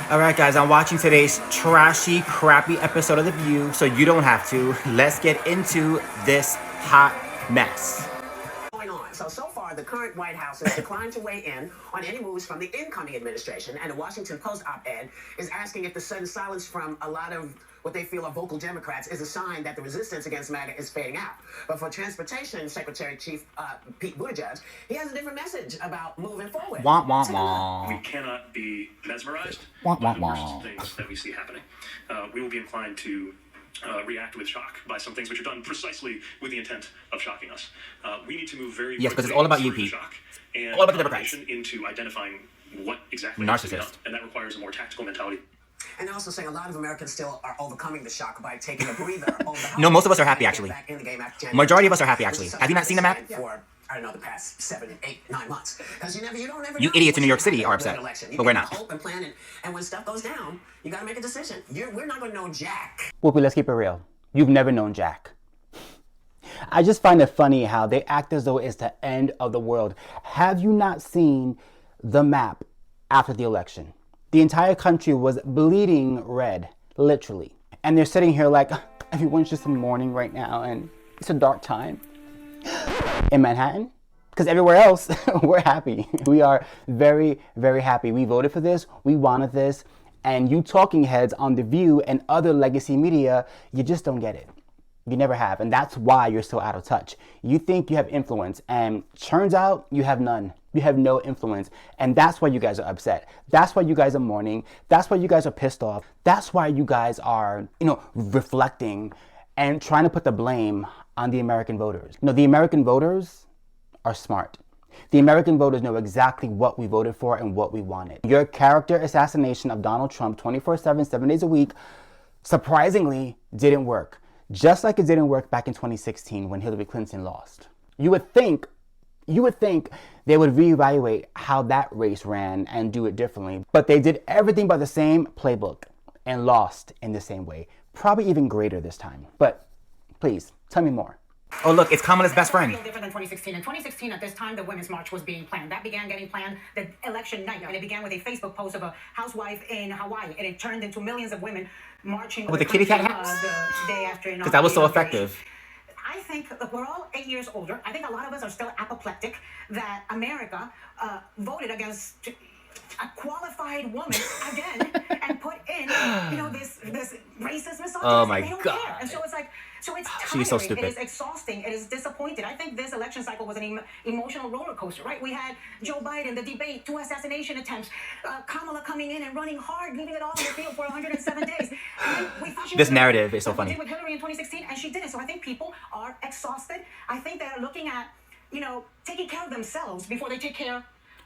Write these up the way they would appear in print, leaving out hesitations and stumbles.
All right, guys, I'm watching today's trashy, crappy episode of The View, so you don't have to. Let's get into this hot mess. Going on. So far, the current White House has declined to weigh in on any moves from the incoming administration, and the Washington Post op-ed is asking if the sudden silence from a lot of what they feel are vocal Democrats is a sign that the resistance against MAGA is fading out. But for Transportation Secretary Chief Pete Buttigieg, he has a different message about moving forward. Wah, wah, wah. We cannot be mesmerized Wah, by wah, the wah. worst things that we see happening. We will be inclined to react with shock by some things which are done precisely with the intent of shocking us. We need to move very Yes, because it's quickly all about you, through Pete. shock and All about the Democrats. into identifying what exactly has to be done. Narcissist. And that requires a more tactical mentality. And they're also saying a lot of Americans still are overcoming the shock by taking a breather. No, most of us are happy, actually. Back in the game after January. Majority of us are happy, actually. Have you not seen the map? For, I don't know, the past 7, 8, 9 months. Because you don't ever You know idiots in New York what's City gonna are happen upset, with an election. You but we're can not. hope and plan, and when stuff goes down, you got to make a decision. We're not going to know jack. Whoopi, let's keep it real. You've never known Jack. I just find it funny how they act as though it's the end of the world. Have you not seen the map after the election? The entire country was bleeding red, literally. And they're sitting here like, everyone's just in mourning right now and it's a dark time. In Manhattan? Because everywhere else, we're happy. We are very, very happy. We voted for this, we wanted this, and you talking heads on The View and other legacy media, you just don't get it. You never have, and that's why you're so out of touch. You think you have influence, and turns out you have none. You have no influence, and that's why you guys are upset. That's why you guys are mourning. That's why you guys are pissed off. That's why you guys are, reflecting and trying to put the blame on the American voters. No, the American voters are smart. The American voters know exactly what we voted for and what we wanted. Your character assassination of Donald Trump 24/7, 7 days a week, surprisingly didn't work. Just like it didn't work back in 2016 when Hillary Clinton lost. You would think they would reevaluate how that race ran and do it differently. But they did everything by the same playbook and lost in the same way. Probably even greater this time. But please, tell me more. Oh, look, it's Kamala's best friend. Different than 2016. In 2016, at this time, the Women's March was being planned. That began getting planned the election night, and it began with a Facebook post of a housewife in Hawaii, and it turned into millions of women marching With the kitty cat hats? The day after. Because that was so effective. I think, look, we're all 8 years older. I think a lot of us are still apoplectic that America voted against a qualified woman again and put in, this racist misogyny. Oh my they don't God. care. And so it's like, it's tiring. She's so stupid. It is exhausting. It is disappointed. I think this election cycle was an emotional roller coaster, right? We had Joe Biden, the debate, 2 assassination attempts, Kamala coming in and running hard, leaving it all on the field for 107 days. And we thought she This was narrative gonna is so do funny. what Hillary in 2016, and she didn't. So I think people are exhausted. I think they're looking at, taking care of themselves before they take care of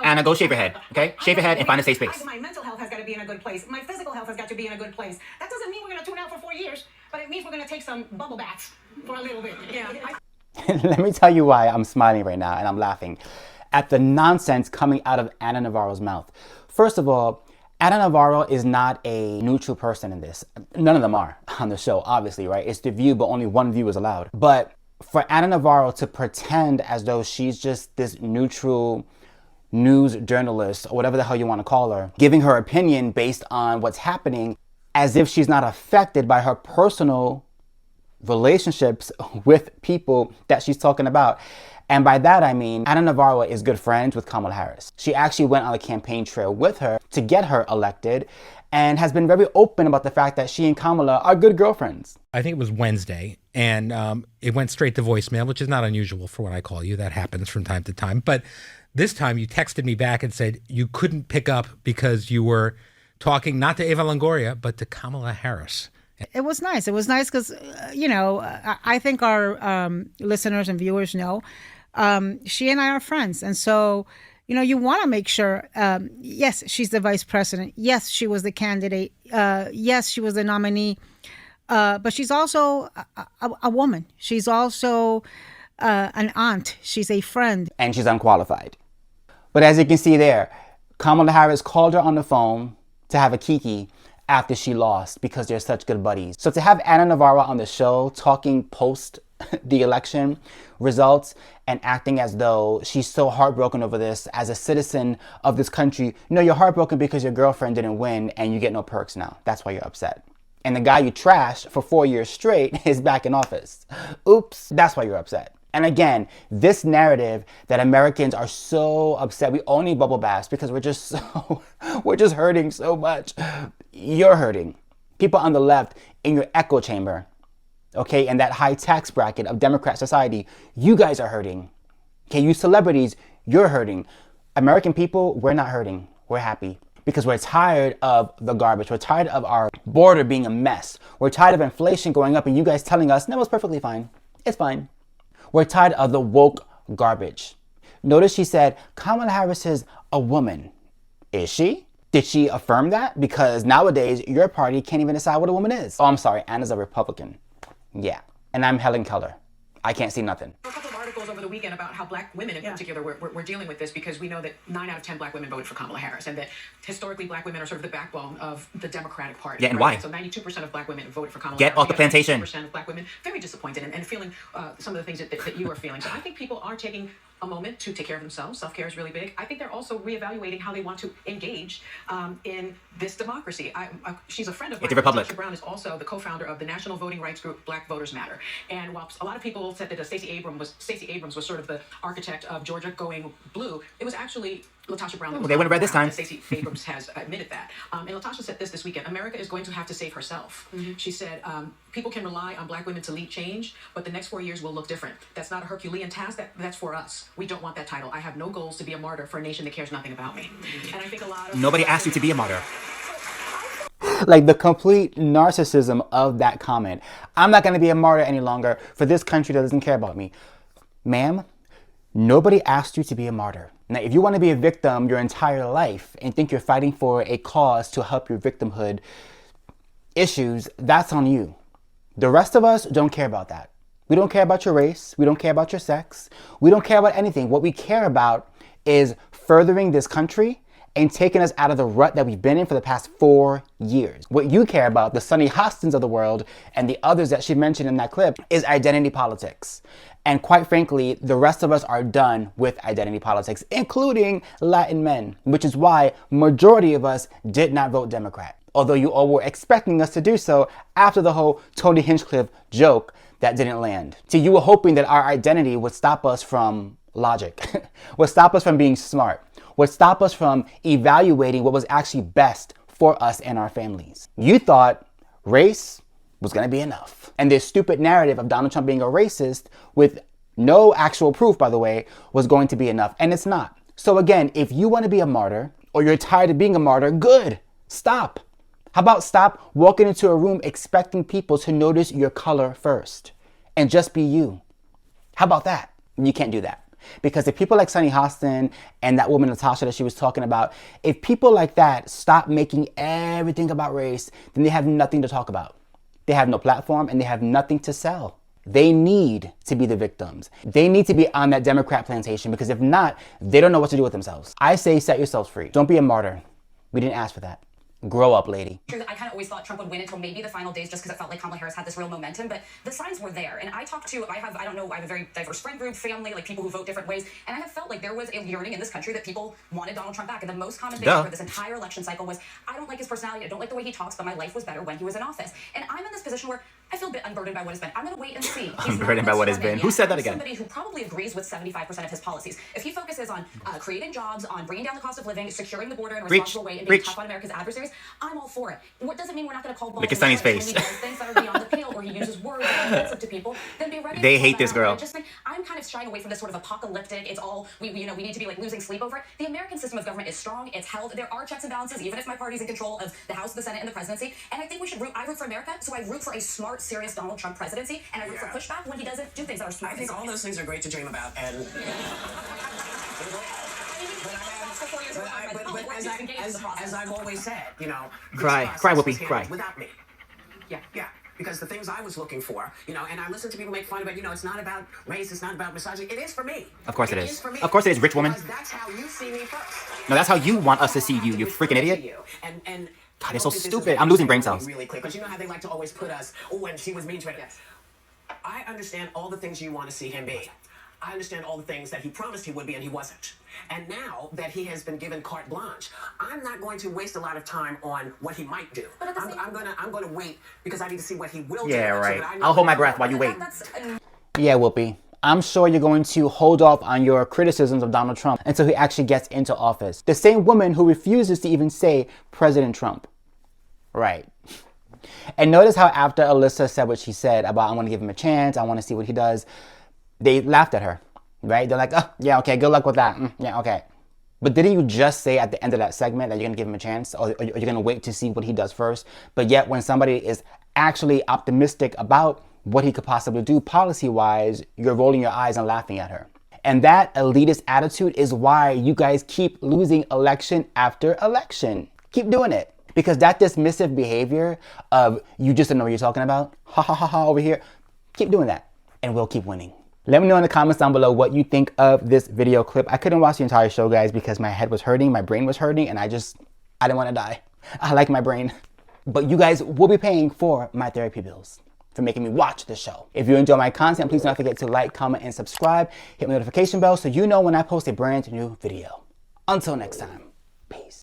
Anna, go shave your head, okay? Shave your head and find a safe space. My mental health has got to be in a good place. My physical health has got to be in a good place. That doesn't mean we're going to tune out for 4 years, but it means we're going to take some bubble baths for a little bit. Yeah. Let me tell you why I'm smiling right now and I'm laughing at the nonsense coming out of Anna Navaro's mouth. First of all, Anna Navarro is not a neutral person in this. None of them are on the show, obviously, right? It's The View, but only one view is allowed. But for Anna Navarro to pretend as though she's just this neutral news journalist, or whatever the hell you want to call her, giving her opinion based on what's happening, as if she's not affected by her personal relationships with people that she's talking about. And by that I mean, Anna Navarro is good friends with Kamala Harris. She actually went on the campaign trail with her to get her elected and has been very open about the fact that she and Kamala are good girlfriends. I think it was Wednesday, and it went straight to voicemail, which is not unusual for when I call you. That happens from time to time. But this time you texted me back and said you couldn't pick up because you were talking not to Eva Longoria, but to Kamala Harris. It was nice. It was nice because, I think our listeners and viewers know she and I are friends. And so, you want to make sure, yes, she's the vice president. Yes, she was the candidate. Yes, she was the nominee. But she's also a woman. She's also an aunt. She's a friend. And she's unqualified. But as you can see there, Kamala Harris called her on the phone to have a kiki after she lost because they're such good buddies. So to have Anna Navarro on the show talking post the election results and acting as though she's so heartbroken over this as a citizen of this country. No, you're heartbroken because your girlfriend didn't win and you get no perks now. That's why you're upset. And the guy you trashed for 4 years straight is back in office. Oops, that's why you're upset. And again, this narrative that Americans are so upset, we all need bubble baths because we're just hurting so much. You're hurting. People on the left in your echo chamber, okay, in that high tax bracket of Democrat society, you guys are hurting. Okay, you celebrities, you're hurting. American people, we're not hurting. We're happy. Because we're tired of the garbage. We're tired of our border being a mess. We're tired of inflation going up and you guys telling us, no, it's perfectly fine. It's fine. We're tired of the woke garbage. Notice she said, Kamala Harris is a woman. Is she? Did she affirm that? Because nowadays, your party can't even decide what a woman is. Oh, I'm sorry, Anna's a Republican. Yeah, and I'm Helen Keller. I can't see nothing. A couple of articles over the weekend about how black women in particular were dealing with this because we know that 9 out of 10 black women voted for Kamala Harris and that historically black women are sort of the backbone of the Democratic Party. Yeah, and why? So 92% of black women voted for Kamala Get Harris. off the plantation. 92% of black women very disappointed and feeling some of the things that you are feeling. So I think people are taking a moment to take care of themselves. Self-care is really big. I think they're also reevaluating how they want to engage in this democracy. She's a friend of mine. It's a republic. Natasha Brown is also the co-founder of the national voting rights group Black Voters Matter. And while a lot of people said that Stacey Abrams was sort of the architect of Georgia going blue, it was actually Latasha Brown. They went red this time. Stacey Abrams has admitted that. And Latasha said this weekend, America is going to have to save herself. She said, people can rely on black women to lead change, but the next 4 years will look different. That's not a Herculean task. That's for us. We don't want that title. I have no goals to be a martyr for a nation that cares nothing about me. And I think a lot of... Nobody asked you to be a martyr. Like the complete narcissism of that comment. I'm not going to be a martyr any longer for this country that doesn't care about me. Ma'am, nobody asked you to be a martyr. Now, if you want to be a victim your entire life and think you're fighting for a cause to help your victimhood issues, that's on you. The rest of us don't care about that. We don't care about your race. We don't care about your sex. We don't care about anything. What we care about is furthering this country and taking us out of the rut that we've been in for the past 4 years. What you care about, the Sunny Hostins of the world and the others that she mentioned in that clip, is identity politics. And quite frankly, the rest of us are done with identity politics, including Latin men, which is why majority of us did not vote Democrat. Although you all were expecting us to do so after the whole Tony Hinchcliffe joke that didn't land. So you were hoping that our identity would stop us from logic, would stop us from being smart, would stop us from evaluating what was actually best for us and our families. You thought race was going to be enough. And this stupid narrative of Donald Trump being a racist with no actual proof, by the way, was going to be enough. And it's not. So again, if you want to be a martyr or you're tired of being a martyr, good. Stop. How about stop walking into a room expecting people to notice your color first and just be you? How about that? You can't do that. Because if people like Sunny Hostin and that woman Natasha that she was talking about, if people like that stop making everything about race, then they have nothing to talk about. They have no platform and they have nothing to sell. They need to be the victims. They need to be on that Democrat plantation because if not, they don't know what to do with themselves. I say set yourselves free. Don't be a martyr. We didn't ask for that. Grow up, lady. I kind of always thought Trump would win until maybe the final days just because it felt like Kamala Harris had this real momentum, but the signs were there. And I talked to, I have a very diverse friend group, family, like people who vote different ways. And I have felt like there was a yearning in this country that people wanted Donald Trump back. And the most common thing for this entire election cycle was, I don't like his personality, I don't like the way he talks, but my life was better when he was in office. And I'm in this position where I feel a bit unburdened by what has been. I'm going to wait and see. Unburdened by what has been. Who said that again? Somebody who probably agrees with 75% of his policies. If he focuses on creating jobs, on bringing down the cost of living, securing the border in a responsible way, and being tough on America's adversaries, I'm all for it. What doesn't mean we're not going to call balls. Look at Sunny's face. When he does things that are beyond the pale, or he uses words that are offensive to people, then be ready. They hate this girl. I'm kind of shying away from this sort of apocalyptic. It's all we need to be like losing sleep over it. The American system of government is strong. It's held. There are checks and balances, even if my party's in control of the House, the Senate, and the presidency. And I think we should root. I root for America, so I root for a smart, serious Donald Trump presidency, and I root for pushback when he doesn't do things that are smart. I think all those things are great to dream about, and. But as I've always said, cry, Whoopi, cry. Without me. Yeah. Because the things I was looking for, and I listen to people make fun of it, it's not about race, it's not about misogyny. It is for me. Of course it is. For me. Of course it is, rich woman. Because that's how you see me first. No, that's how you want us to see you, you freaking idiot. And God, it's so stupid. I'm losing brain cells. Really quick, because you know how they like to always put us, and she was mean to it. Yes. I understand all the things you want to see him be. I understand all the things that he promised he would be and he wasn't. And now that he has been given carte blanche, I'm not going to waste a lot of time on what he might do. But at the same I'm gonna wait because I need to see what he will do. Yeah, so right. that I know I'll hold my that- breath while you wait. Yeah, Whoopi. I'm sure you're going to hold off on your criticisms of Donald Trump until he actually gets into office. The same woman who refuses to even say President Trump. Right. And notice how after Alyssa said what she said about I want to give him a chance, I want to see what he does, they laughed at her, right? They're like, oh, yeah, okay, good luck with that. Yeah, okay. But didn't you just say at the end of that segment that you're going to give him a chance, or you're going to wait to see what he does first? But yet when somebody is actually optimistic about what he could possibly do policy-wise, you're rolling your eyes and laughing at her. And that elitist attitude is why you guys keep losing election after election. Keep doing it. Because that dismissive behavior of you just don't know what you're talking about, ha ha ha ha over here, keep doing that and we'll keep winning. Let me know in the comments down below what you think of this video clip. I couldn't watch the entire show, guys, because my head was hurting, my brain was hurting, and I didn't want to die. I like my brain. But you guys will be paying for my therapy bills for making me watch the show. If you enjoy my content, please don't forget to like, comment, and subscribe. Hit the notification bell so you know when I post a brand new video. Until next time, peace.